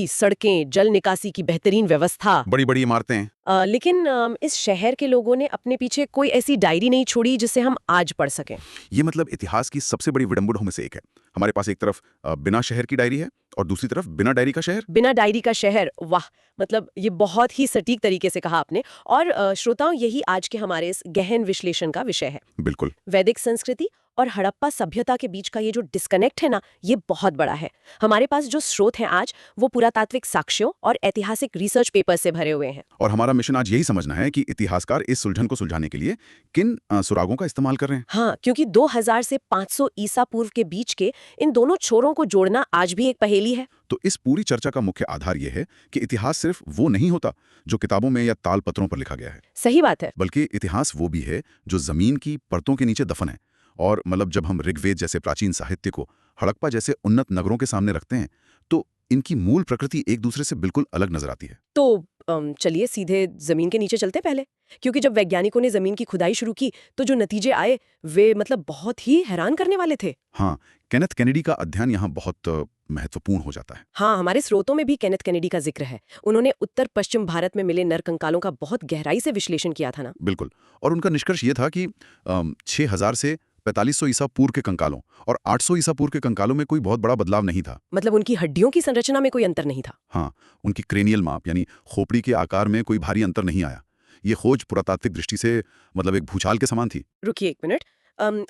सड़कें, जल निकासी की बेहतरीन व्यवस्था। बड़ी बड़ी इमारतें हैं। लेकिन इस शहर के लोगों ने अपने पीछे कोई ऐसी डायरी नहीं छोड़ी जिसे हम आज पढ़ सकें। ये मतलब इतिहास की सबसे बड़ी विडंबनाओं में से एक है। हमारे पास एक तरफ बिना शहर की डायरी है और दूसरी तरफ बिना डायरी का शहर। बिना डायरी का शहर, वाह! मतलब ये बहुत ही सटीक तरीके से कहा आपने। और श्रोताओं, यही आज के हमारे इस गहन विश्लेषण का विषय है। बिल्कुल। वैदिक संस्कृति और हड़प्पा सभ्यता के बीच का ये जो डिस्कनेक्ट है ना, ये बहुत बड़ा है। हमारे पास जो स्रोत हैं आज, वो पुरातात्विक साक्ष्यों और ऐतिहासिक रिसर्च पेपर से भरे हुए हैं। और हमारा मिशन आज यही समझना है कि इतिहासकार इस सुलझन को सुलझाने के लिए किन सुरागों का इस्तेमाल कर रहे हैं। हाँ, क्योंकि 2000 से 500 ईसा पूर्व के बीच के इन दोनों छोरों को जोड़ना आज भी एक पहेली है। तो इस पूरी चर्चा का मुख्य आधार यह है कि इतिहास सिर्फ वो नहीं होता जो किताबों में या ताल पत्रों पर लिखा गया है, सही बात है। बल्कि इतिहास वो भी है जो जमीन की परतों के नीचे दफन है। और मतलब जब हम ऋग्वेद जैसे प्राचीन साहित्य को हड़प्पा जैसे उन्नत नगरों के सामने रखते हैं तो इनकी मूल प्रकृति एक दूसरे से बिल्कुल अलग नजर आती है। तो चलिए सीधे जमीन के नीचे चलते पहले, क्योंकि जब वैज्ञानिकों ने जमीन की खुदाई शुरू की तो जो नतीजे आए वे मतलब बहुत ही हैरान करने वाले थे। हाँ, केनेथ केनेडी का अध्ययन यहाँ बहुत महत्वपूर्ण हो जाता है। हाँ, हमारे स्रोतों में भी केनेथ केनेडी का जिक्र है। उन्होंने उत्तर पश्चिम भारत में मिले नरकंकालों का बहुत गहराई से विश्लेषण किया था ना। बिल्कुल। और उनका निष्कर्ष ये था कि 6000 से 4500 ईसा पूर्व के कंकालों और 800 ईसा पूर्व के कंकालों में कोई बहुत बड़ा बदलाव नहीं था। मतलब उनकी हड्डियों की संरचना में कोई अंतर नहीं था। हाँ, उनकी क्रेनियल माप यानी खोपड़ी के आकार में कोई भारी अंतर नहीं आया। ये खोज पुरातात्विक दृष्टि से मतलब एक भूचाल के समान थी। रुकिए एक मिनट।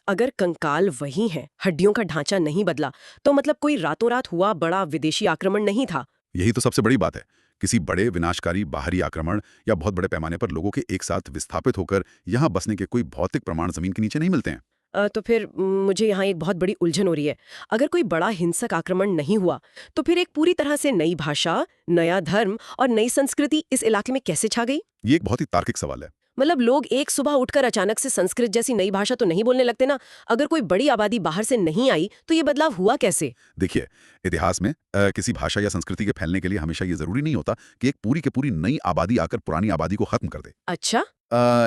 अगर कंकाल वही हैं, हड्डियों का ढांचा नहीं बदला, तो मतलब कोई रातों रात हुआ बड़ा विदेशी आक्रमण नहीं था। यही तो सबसे बड़ी बात है। किसी बड़े विनाशकारी बाहरी आक्रमण या बहुत बड़े पैमाने पर लोगों के एक साथ विस्थापित होकर यहाँ बसने के कोई भौतिक प्रमाण जमीन के नीचे नहीं मिलते हैं। तो फिर मुझे यहाँ एक बहुत बड़ी उलझन हो रही है। अगर कोई बड़ा हिंसक आक्रमण नहीं हुआ, तो फिर एक पूरी तरह से नई भाषा, नया धर्म और नई संस्कृति इस इलाके में कैसे छा गई? ये एक बहुत ही तार्किक सवाल है। मतलब लोग एक सुबह उठकर अचानक से संस्कृत जैसी नई भाषा तो नहीं बोलने लगते ना। अगर कोई बड़ी आबादी बाहर से नहीं आई तो ये बदलाव हुआ कैसे? देखिए, इतिहास में किसी भाषा या संस्कृति के फैलने के लिए हमेशा ये जरूरी नहीं होता कि एक पूरी की पूरी नई आबादी आकर पुरानी आबादी को खत्म कर दे। अच्छा।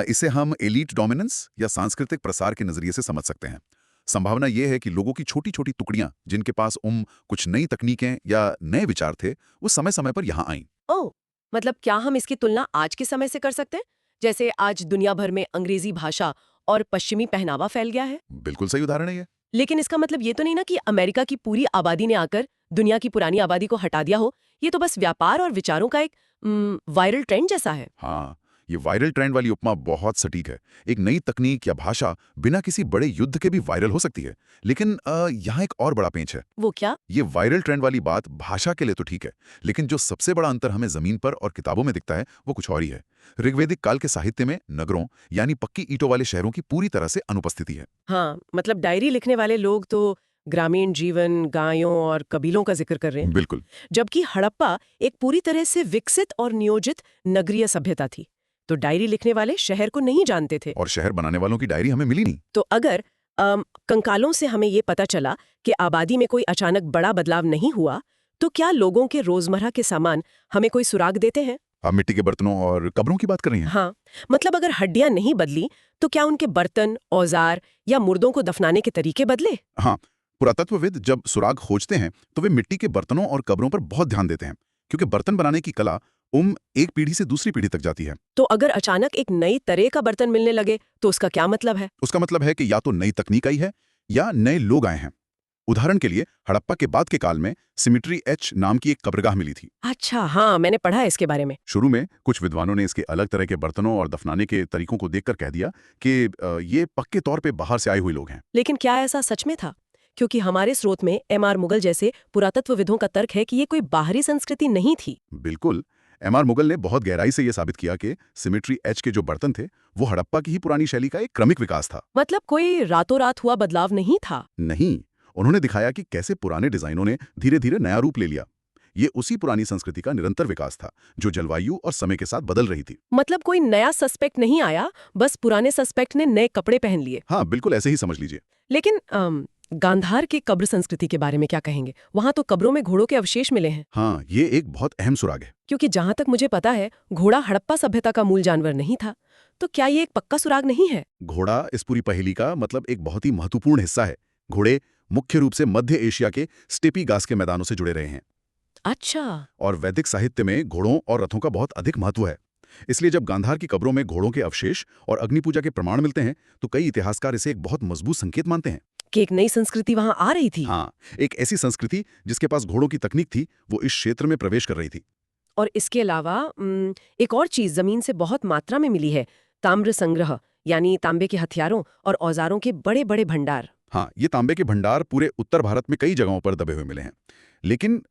इसे हम एलीट डोमिनेंस या सांस्कृतिक प्रसार के नजरिए से समझ सकते हैं। संभावना यह है कि लोगों की छोटी छोटी टुकड़ियां जिनके पास कुछ नई तकनीकें या नए विचार थे वो समय समय पर यहाँ आईं। ओह! मतलब क्या हम इसकी तुलना आज के समय से कर सकते हैं? जैसे आज दुनिया भर में अंग्रेजी भाषा और पश्चिमी पहनावा फैल गया है? बिल्कुल सही उदाहरण है ये। लेकिन इसका मतलब ये तो नहीं ना कि अमेरिका की पूरी आबादी ने आकर दुनिया की पुरानी आबादी को हटा दिया हो। ये तो बस व्यापार और विचारों का एक वायरल ट्रेंड जैसा है। हाँ, ये वायरल ट्रेंड वाली उपमा बहुत सटीक है। एक नई तकनीक या भाषा बिना किसी बड़े युद्ध के भी वायरल हो सकती है। लेकिन यहाँ एक और बड़ा पेंच है। वो क्या? ये वायरल ट्रेंड वाली बात भाषा के लिए तो ठीक है, लेकिन जो सबसे बड़ा अंतर हमें जमीन पर और किताबों में दिखता है वो कुछ और ही है। ऋग्वेदिक काल के साहित्य में नगरों यानी पक्की ईंटों वाले शहरों की पूरी तरह से अनुपस्थिति है। हाँ, मतलब डायरी लिखने वाले लोग तो ग्रामीण जीवन, गायों और कबीलों का जिक्र कर रहे हैं। बिल्कुल। जबकि हड़प्पा एक पूरी तरह से विकसित और नियोजित नगरीय सभ्यता थी। तो डायरी लिखने वाले शहर को नहीं जानते थे। और शहर बनाने वालों की डायरी हमें मिली नहीं। तो अगर कंकालों से हमें ये पता चला कि आबादी में कोई अचानक बड़ा बदलाव नहीं हुआ, तो क्या लोगों के रोजमर्रा के सामान हमें कोई सुराग देते हैं? आप मिट्टी के बर्तनों और कब्रों की बात कर रही हैं? हाँ, मतलब अगर हड्डियां नहीं बदली, तो क्या उनके बर्तन, औजार या मुर्दों को दफनाने के तरीके बदले? हाँ, पुरातत्वविद जब सुराग खोजते हैं तो वे मिट्टी के बर्तनों और कब्रों पर बहुत ध्यान देते हैं, क्योंकि बर्तन बनाने की कला एक पीढ़ी से दूसरी पीढ़ी तक जाती है। तो अगर अचानक एक नई तरह का बर्तन मिलने लगे, तो उसका क्या मतलब है? उसका मतलब है कि या तो नई तकनीक आई है या नए लोग आए हैं। उदाहरण के लिए हड़प्पा के बाद के काल में सिमिट्री एच नाम की एक कब्रगाह मिली थी। अच्छा, हाँ, मैंने पढ़ा है इसके बारे में। शुरू में कुछ विद्वानों ने इसके अलग तरह के बर्तनों और दफनाने के तरीकों को देखकर कह दिया कि ये पक्के तौर पे बाहर से आए हुए लोग हैं। लेकिन क्या ऐसा सच में था? क्योंकि हमारे स्रोत में एम.आर. मुगल जैसे पुरातत्वविदों का तर्क है कि ये कोई बाहरी संस्कृति नहीं थी। बिल्कुल। एम.आर. मुगल ने बहुत गहराई से यह साबित किया कि सिमिट्री एच के जो बर्तन थे वो हड़प्पा की ही पुरानी शैली का एक क्रमिक विकास था। मतलब कोई रातों रात हुआ बदलाव नहीं था। नहीं, उन्होंने दिखाया कि कैसे पुराने डिजाइनों ने धीरे धीरे नया रूप ले लिया। ये उसी पुरानी संस्कृति का निरंतर विकास था जो जलवायु और समय के साथ बदल रही थी। मतलब कोई नया सस्पेक्ट नहीं आया, बस पुराने सस्पेक्ट ने नए कपड़े पहन लिए। हाँ, बिल्कुल ऐसे ही समझ लीजिए। लेकिन गांधार की कब्र संस्कृति के बारे में क्या कहेंगे? वहां तो कब्रों में घोड़ों के अवशेष मिले हैं। हाँ, ये एक बहुत अहम सुराग है। क्योंकि जहां तक मुझे पता है, घोड़ा हड़प्पा सभ्यता का मूल जानवर नहीं था। तो क्या ये एक पक्का सुराग नहीं है? घोड़ा इस पूरी पहेली का मतलब एक बहुत ही महत्वपूर्ण हिस्सा है। घोड़े मुख्य रूप से मध्य एशिया के स्टेपी घास के मैदानों से जुड़े रहे हैं। अच्छा। और वैदिक साहित्य में घोड़ों और रथों का बहुत अधिक महत्व है। इसलिए जब गांधार की कब्रों में घोड़ों के अवशेष और अग्नि पूजा के प्रमाण मिलते हैं तो कई इतिहासकार इसे एक बहुत मजबूत संकेत मानते हैं। कि एक नई संस्कृति वहां आ रही थी। हाँ, एक ऐसी संस्कृति जिसके पास घोड़ों की तकनीक थी, वो इस क्षेत्र में प्रवेश कर रही थी। और इसके अलावा एक और चीज जमीन से बहुत मात्रा में मिली है, ताम्र संग्रह, यानी तांबे के हथियारों और औजारों के बड़े बड़े भंडार। हाँ, ये तांबे के भंडार पूरे उत्तर भारत में कई जगहों पर दबे हुए मिले हैं। लेकिन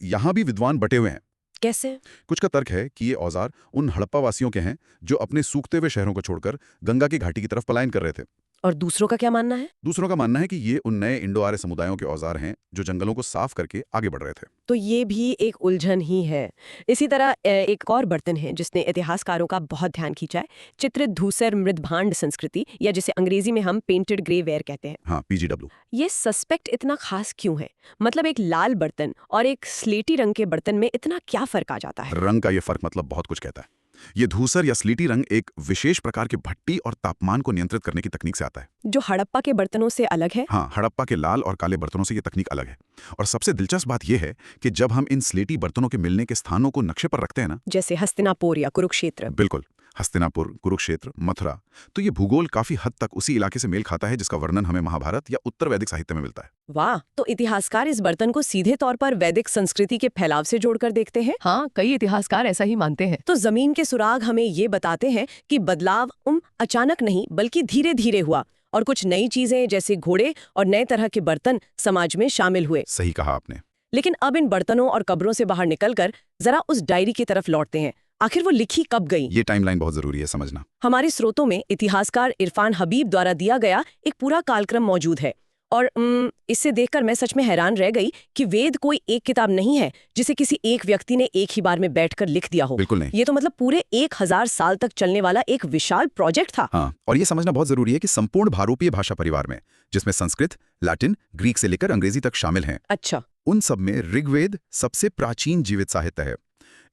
यहाँ भी विद्वान बटे हुए हैं। कैसे? कुछ का तर्क है कि ये औजार उन हड़प्पा वासियों के हैं जो अपने सूखते हुए शहरों को छोड़कर गंगा की घाटी की तरफ पलायन कर रहे थे। और दूसरों का क्या मानना है? दूसरों का मानना है कि ये उन नए इंडो आर्य समुदायों के औजार हैं जो जंगलों को साफ करके आगे बढ़ रहे थे। तो ये भी एक उलझन ही है। इसी तरह एक और बर्तन है जिसने इतिहासकारों का बहुत ध्यान खींचा है, चित्रित धूसर मृदभांड संस्कृति, या जिसे अंग्रेजी में हम पेंटेड ग्रे वेयर कहते हैं। हाँ, पीजीडब्ल्यू। ये सस्पेक्ट इतना खास क्यों है? मतलब एक लाल बर्तन और एक स्लेटी रंग के बर्तन में इतना क्या फर्क आ जाता है? रंग का ये फर्क मतलब बहुत कुछ कहता है। ये धूसर या स्लीटी रंग एक विशेष प्रकार के भट्टी और तापमान को नियंत्रित करने की तकनीक से आता है, जो हड़प्पा के बर्तनों से अलग है। हाँ, हड़प्पा के लाल और काले बर्तनों से ये तकनीक अलग है। और सबसे दिलचस्प बात यह है कि जब हम इन स्लेटी बर्तनों के मिलने के स्थानों को नक्शे पर रखते हैं ना, जैसे हस्तिनापुर या कुरुक्षेत्र। बिल्कुल, हस्तिनापुर, कुरुक्षेत्र, मथुरा, तो ये भूगोल काफी हद तक उसी इलाके से मेल खाता है जिसका वर्णन हमें महाभारत या उत्तर वैदिक साहित्य में मिलता है। वाह, तो इतिहासकार इस बर्तन को सीधे तौर पर वैदिक संस्कृति के फैलाव से जोड़कर देखते हैं। हाँ, कई इतिहासकार ऐसा ही मानते हैं। तो जमीन के सुराग हमें ये बताते हैं कि बदलाव अचानक नहीं बल्कि धीरे धीरे हुआ, और कुछ नई चीजें जैसे घोड़े और नए तरह के बर्तन समाज में शामिल हुए। सही कहा आपने। लेकिन अब इन बर्तनों और कब्रों से बाहर निकलकर जरा उस डायरी की तरफ लौटते हैं। आखिर वो लिखी कब गई? ये टाइमलाइन बहुत जरूरी है समझना। हमारे स्रोतों में इतिहासकार इरफान हबीब द्वारा दिया गया एक पूरा कालक्रम मौजूद है, और इससे देखकर मैं सच में हैरान रह गई कि वेद कोई एक किताब नहीं है जिसे किसी एक व्यक्ति ने एक ही बार में बैठकर लिख दिया हो। बिल्कुल नहीं। ये तो मतलब पूरे 1000 साल तक चलने वाला एक विशाल प्रोजेक्ट था। हाँ, और ये समझना बहुत जरूरी है कि संपूर्ण भारोपीय भाषा परिवार में, जिसमें संस्कृत, लैटिन, ग्रीक से लेकर अंग्रेजी तक शामिल हैं, अच्छा, उन सब में ऋग्वेद सबसे प्राचीन जीवित साहित्य है।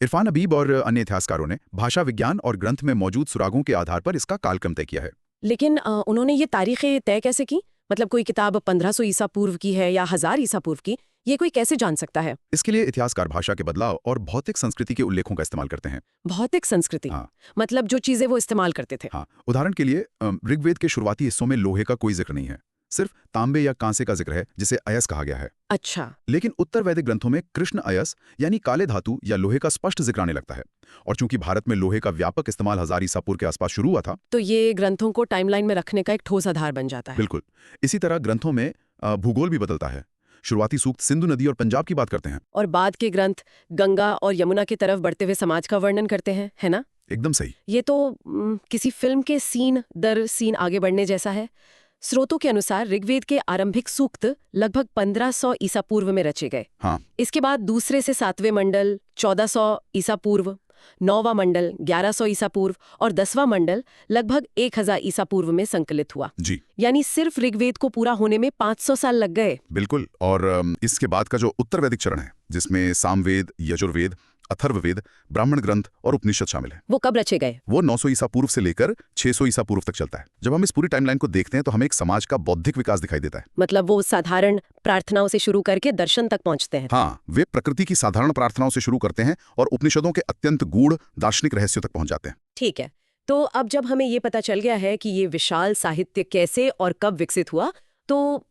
इरफान हबीब और अन्य इतिहासकारों ने भाषा विज्ञान और ग्रंथ में मौजूद सुरागों के आधार पर इसका कालक्रम तय किया है। लेकिन उन्होंने ये तारीखें तय कैसे की? मतलब कोई किताब 1500 ईसा पूर्व की है या 1000 ईसा पूर्व की, ये कोई कैसे जान सकता है? इसके लिए इतिहासकार भाषा के बदलाव और भौतिक संस्कृति के उल्लेखों का इस्तेमाल करते हैं। भौतिक संस्कृति? हाँ। मतलब जो चीजें वो इस्तेमाल करते थे। हाँ, उदाहरण के लिए ऋग्वेद के शुरुआती हिस्सों में लोहे का कोई जिक्र नहीं है, सिर्फ तांबे या कांसे का जिक्र है जिसे अयस कहा गया है। अच्छा। लेकिन उत्तर वैदिक ग्रंथों में कृष्ण अयस यानी काले धातु या लोहे का स्पष्ट जिक्र आने लगता है। और चूंकि भारत में लोहे का व्यापक इस्तेमाल 1000 ईसा पूर्व के आसपास शुरू हुआ था, तो ये ग्रंथों को टाइमलाइन में रखने का एक ठोस आधार बन जाता है। बिल्कुल। इसी तरह ग्रंथों में भूगोल भी बदलता है। शुरुआती सूक्त सिंधु नदी और पंजाब की बात करते हैं, और बाद के ग्रंथ गंगा और यमुना की तरफ बढ़ते हुए समाज का वर्णन करते हैं, है ना? एकदम सही। ये तो किसी फिल्म के सीन दर सीन आगे बढ़ने जैसा है। स्रोतों के अनुसार ऋग्वेद के आरंभिक सूक्त लगभग 1500 ईसा पूर्व में रचे गए। हाँ। इसके बाद दूसरे से 7वें मंडल 1400 ईसा पूर्व, 9वां मंडल 1100 ईसा पूर्व और 10वां मंडल लगभग 1000 ईसा पूर्व में संकलित हुआ। जी। यानी सिर्फ ऋग्वेद को पूरा होने में 500 साल लग गए। बिल्कुल। और इसके बाद का जो उत्तर वैदिक चरण है, जिसमें सामवेद, यजुर्वेद, अथर्ववेद, ब्राह्मण ग्रंथ और उपनिषद शामिल है, वो कब रचे गए? वो 900 ईसा पूर्व से लेकर 600 ईसा पूर्व तक चलता है। जब हम इस पूरी टाइमलाइन को देखते हैं तो हमें एक समाज का बौद्धिक विकास दिखाई देता है। मतलब वो साधारण प्रार्थनाओं से शुरू करके दर्शन तक पहुंचते हैं। हाँ, वे प्रकृति की साधारण प्रार्थनाओं से शुरू करते हैं और उपनिषदों के अत्यंत गूढ़ दार्शनिक रहस्यों तक पहुंच जाते हैं। ठीक है, तो अब जब हमें ये पता चल गया है कि ये विशाल साहित्य कैसे और कब विकसित हुआ, तो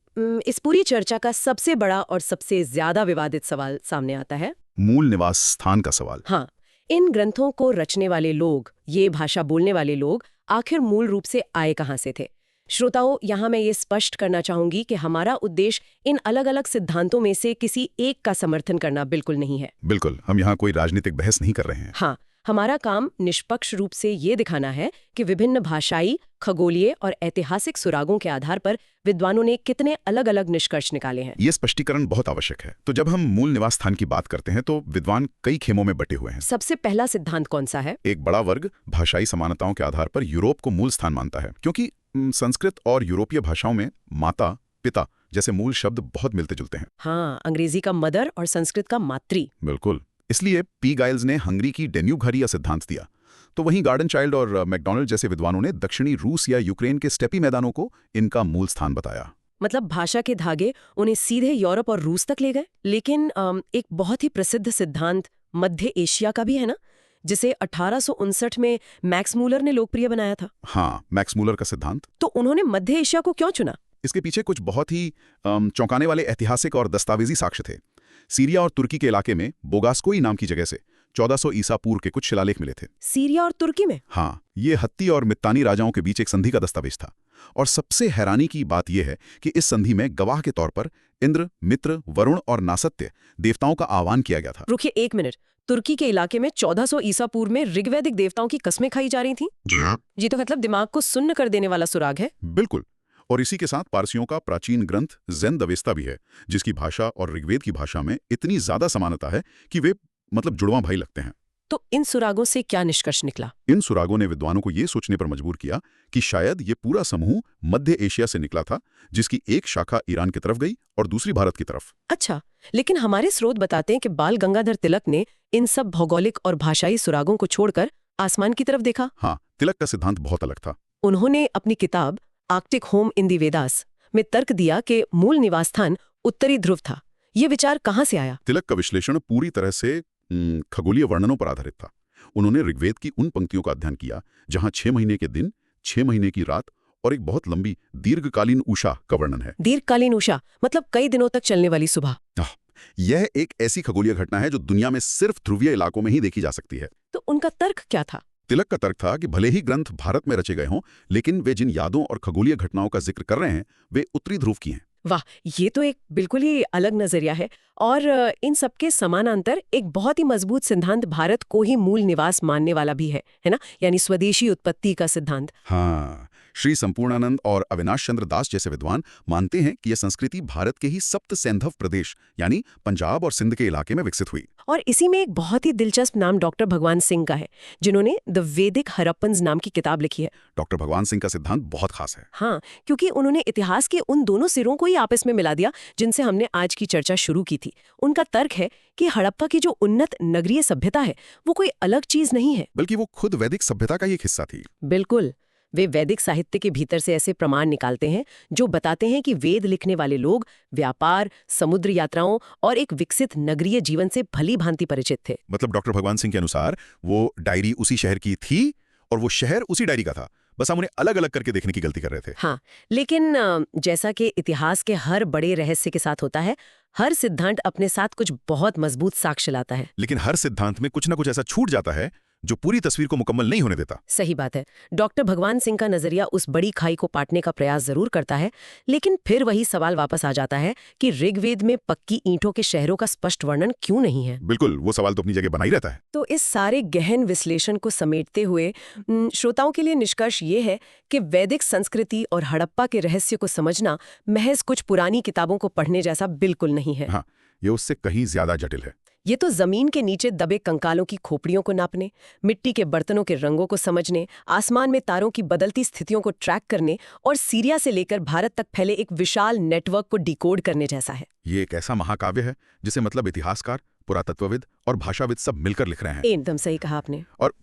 इस पूरी चर्चा का सबसे बड़ा और सबसे ज्यादा विवादित सवाल सामने आता है, मूल निवास स्थान का सवाल। हाँ, इन ग्रंथों को रचने वाले लोग, ये भाषा बोलने वाले लोग आखिर मूल रूप से आए कहाँ से थे? श्रोताओं, यहाँ मैं ये स्पष्ट करना चाहूंगी कि हमारा उद्देश्य इन अलग अलग सिद्धांतों में से किसी एक का समर्थन करना बिल्कुल नहीं है। बिल्कुल, हम यहाँ कोई राजनीतिक बहस नहीं कर रहे हैं। हाँ, हमारा काम निष्पक्ष रूप से ये दिखाना है कि विभिन्न भाषाई, खगोलीय और ऐतिहासिक सुरागों के आधार पर विद्वानों ने कितने अलग अलग निष्कर्ष निकाले हैं। ये स्पष्टीकरण बहुत आवश्यक है। तो जब हम मूल निवास स्थान की बात करते हैं तो विद्वान कई खेमों में बटे हुए हैं। सबसे पहला सिद्धांत कौन सा है? एक बड़ा वर्ग भाषाई समानताओं के आधार पर यूरोप को मूल स्थान मानता है, क्योंकि संस्कृत और यूरोपीय भाषाओं में माता, पिता जैसे मूल शब्द बहुत मिलते जुलते हैं। हाँ, अंग्रेजी का मदर और संस्कृत का मातृ। बिल्कुल। इसलिए पी गाइल्स ने हंगरी की डेन्यूब घाटी सिद्धांत दिया, तो वहीं गार्डन चाइल्ड और मैकडोनल्ड जैसे विद्वानों ने दक्षिणी रूस या यूक्रेन के स्टेपी मैदानों को इनका मूल स्थान बताया। मतलब भाषा के धागे उन्हें सीधे यूरोप और रूस तक ले गए। लेकिन एक बहुत ही प्रसिद्ध सिद्धांत मध्य एशिया का भी है ना, जिसे 1859 में मैक्स मूलर ने लोकप्रिय बनाया था। हाँ, मैक्स मूलर का सिद्धांत। तो उन्होंने मध्य एशिया को क्यों चुना? इसके पीछे कुछ बहुत ही चौंकाने वाले ऐतिहासिक और दस्तावेजी साक्ष्य थे। सीरिया और तुर्की के इलाके में बोगास्कोई नाम की जगह से 1400 ईसा पूर्व के कुछ शिलालेख मिले थे। सीरिया और तुर्की में? हाँ, ये हत्ती और मित्तानी राजाओं के बीच एक संधि का दस्तावेज था। और सबसे हैरानी की बात यह है कि इस संधि में गवाह के तौर पर इंद्र, मित्र, वरुण और नासत्य देवताओं का आह्वान किया गया था। रुकिए एक मिनट, तुर्की के इलाके में 1400 ईसा पूर्व में ऋग्वैदिक देवताओं की कस्में खाई जा रही थीं? जी तो मतलब दिमाग को सुन्न कर देने वाला सुराग है। बिल्कुल। और इसी के साथ पारसियों का प्राचीन ग्रंथ ज़ैंद अवेस्ता भी है, जिसकी भाषा और ऋग्वेद की भाषा में इतनी ज्यादा समानता है कि वे मतलब जुड़वां भाई लगते हैं। तो इन सुरागों से क्या निष्कर्ष निकला? इन सुरागों ने विद्वानों को ये सोचने पर मजबूर किया कि शायद ये पूरा समूह मध्य एशिया से निकला था, जिसकी एक शाखा ईरान की तरफ गई और दूसरी भारत की तरफ। अच्छा, लेकिन हमारे स्रोत बताते हैं कि बाल गंगाधर तिलक ने इन सब भौगोलिक और भाषाई सुरागों को छोड़कर आसमान की तरफ देखा। हाँ, तिलक का सिद्धांत बहुत अलग था। उन्होंने अपनी किताब आर्कटिक होम इन दी वेदास में तर्क दिया कि मूल निवास स्थान उत्तरी ध्रुव था। ये विचार कहाँ से आया? तिलक का विश्लेषण पूरी तरह से खगोलीय वर्णनों पर आधारित था। उन्होंने ऋग्वेद की उन पंक्तियों का अध्ययन किया जहां 6 महीने के दिन, 6 महीने की रात और एक बहुत लंबी दीर्घकालीन उषा का वर्णन है। दीर्घकालीन उषा मतलब कई दिनों तक चलने वाली सुबह। यह एक ऐसी खगोलीय घटना है जो दुनिया में सिर्फ ध्रुवीय इलाकों में ही देखी जा सकती है। तो उनका तर्क क्या था? तिलक का तर्क था कि भले ही ग्रंथ भारत में रचे गए हों, लेकिन वे जिन यादों और खगोलीय घटनाओं का जिक्र कर रहे हैं वे उत्तरी ध्रुव की हैं। वाह, ये तो एक बिल्कुल ही अलग नजरिया है। और इन सबके समानांतर एक बहुत ही मजबूत सिद्धांत भारत को ही मूल निवास मानने वाला भी है ना, यानी स्वदेशी उत्पत्ति का सिद्धांत। हाँ, श्री संपूर्णानंद और अविनाश चंद्र दास जैसे विद्वान मानते हैं कि यह संस्कृति भारत के ही सप्त सैंधव प्रदेश यानी पंजाब और सिंध के इलाके में विकसित हुई। और इसी में एक बहुत ही दिलचस्प नाम डॉक्टर भगवान सिंह का है, जिन्होंने द वैदिक हरप्पन्स नाम की किताब लिखी है। डॉक्टर भगवान सिंह का सिद्धांत बहुत खास है। हाँ, क्योंकि उन्होंने इतिहास के उन दोनों सिरों को ही आपस में मिला दिया जिनसे हमने आज की चर्चा शुरू की थी। उनका तर्क है कि हड़प्पा की जो उन्नत नगरीय सभ्यता है वो कोई अलग चीज नहीं है, बल्कि वो खुद वैदिक सभ्यता का ही एक हिस्सा थी। बिल्कुल। वे वैदिक साहित्य के भीतर से ऐसे प्रमाण निकालते हैं जो बताते हैं कि वेद लिखने वाले लोग व्यापार, समुद्र यात्राओं और एक विकसित नगरीय जीवन से भली भांति परिचित थे। मतलब डॉक्टर भगवान सिंह के अनुसार वो डायरी उसी शहर की थी और वो शहर उसी डायरी का था, बस हम उन्हें अलग अलग करके देखने की गलती कर रहे थे। हाँ, लेकिन जैसा कि इतिहास के हर बड़े रहस्य के साथ होता है, हर सिद्धांत अपने साथ कुछ बहुत मजबूत साक्ष्य लाता है। लेकिन हर सिद्धांत में कुछ ना कुछ ऐसा छूट जाता है जो पूरी तस्वीर को मुकम्मल नहीं होने देता। सही बात है। डॉक्टर भगवान सिंह का नजरिया उस बड़ी खाई को पाटने का प्रयास जरूर करता है, लेकिन फिर वही सवाल वापस आ जाता है कि ऋग्वेद में पक्की ईंटों के शहरों का स्पष्ट वर्णन क्यों नहीं है। बिल्कुल, वो सवाल तो अपनी जगह बना ही रहता है। तो इस सारे गहन विश्लेषण को समेटते हुए श्रोताओं के लिए निष्कर्ष ये है कि वैदिक संस्कृति और हड़प्पा के रहस्य को समझना महज कुछ पुरानी किताबों को पढ़ने जैसा बिल्कुल नहीं है। हाँ, ये उससे कहीं ज्यादा जटिल है। ये तो जमीन के नीचे दबे कंकालों की खोपड़ियों को नापने, मिट्टी के बर्तनों के रंगों को समझने, आसमान में तारों की बदलती स्थितियों को ट्रैक करने और सीरिया से लेकर भारत तक फैले एक विशाल नेटवर्क को डिकोड करने जैसा है। ये एक ऐसा महाकाव्य है जिसे मतलब इतिहासकार, पुरातत्वविद और भाषाविद सब मिलकर लिख रहे हैं। एकदम सही कहा आपने। और